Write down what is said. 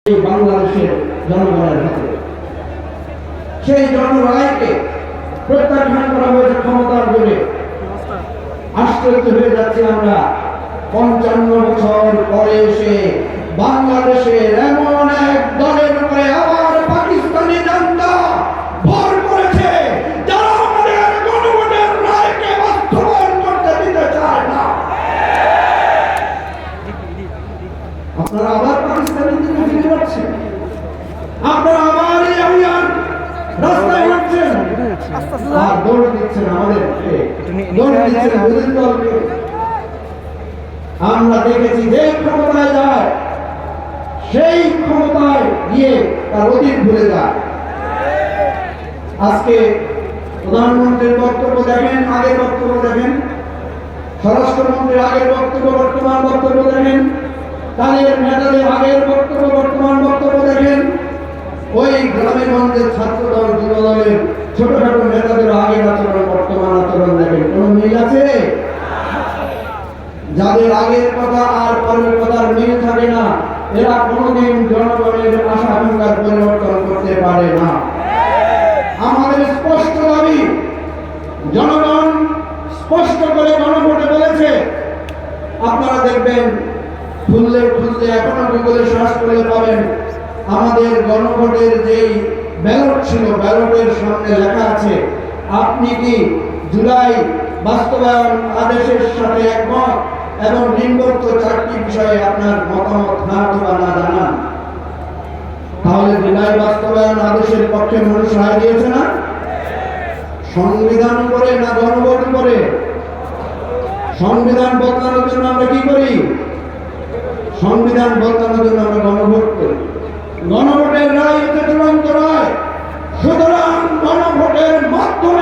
এই বাংলাদেশের জনগণের হাতে। সেই জনরায়কে প্রত্যাখ্যান করা হয়েছে ক্ষমতার জোরে। আশ্চর্য হয়ে যাচ্ছে আমরা ৫৫ বছর পরে এসে বাংলাদেশের এমন এক দলের উপরে আবার পাকিস্তানি জান্তা ভর করেছে যারা আমাদের গণভোটের রায়কে বাস্তবায়ন করতে দিতে চায় না। আপনারা আবার পাকিস্তানের দিকে ফিরে যাচ্ছেন, আপনারা আবার এই আমিয়ার রাস্তায় হাঁটছেন আর দৌড় দিচ্ছেন আমাদেরকে, দৌড় দিচ্ছেন বিরোধী দলকে। আমরা দেখেছি যে ক্ষমতায় যায় সেই ক্ষমতায় গিয়ে তার অতীত ভুলে যায়। আজকে প্রধানমন্ত্রীর বক্তব্য দেখেন, আগের বক্তব্য দেখেন, স্বরাষ্ট্রমন্ত্রীর আগের বক্তব্য, বর্তমান বক্তব্য দেখেন, তাদের নেতাদের আগের বক্তব্য, বর্তমান বক্তব্য দেখেন। ওই গ্রামে গঞ্জের ছাত্রদল, যুবদলের ছোটখাটো নেতাদের আগের আচরণ, বর্তমান আচরণ দেখেন, কোন মিল আছে? যাদের আগের কথা আর পরের কথার মিল থাকে না, এরা কোনোদিন জনগণের আশা আকাঙ্ক্ষার পরিবর্তন করতে পারে না। আমাদের স্পষ্ট দাবি, জনগণ স্পষ্ট করে গণভোটে বলেছে। আপনারা দেখবেন খুললে এখনো গুগলে সার্চ করলে পাবেন আমাদের গণভোটের যেই ব্যালট ছিল, ব্যালটের সামনে লেখা আছে আপনি কি জুলাই বাস্তবায়ন আদেশের সাথে একমত এবং নিম্নোক্ত 4টি বিষয়ে আপনার মতামত না অথবা না জানান। তাহলে জুলাই বাস্তবায়ন আদেশের পক্ষে মানুষ রায় দিয়েছে না? সংবিধান করে না গণভোট করে? সংবিধান বদলানোর জন্য আমরা কি করি? সংবিধান বদলানোর জন্য আমরা গণভোট করি। গণভোটের রায় হচ্ছে চূড়ান্ত রায়। সুতরাং গণভোটের মাধ্যমে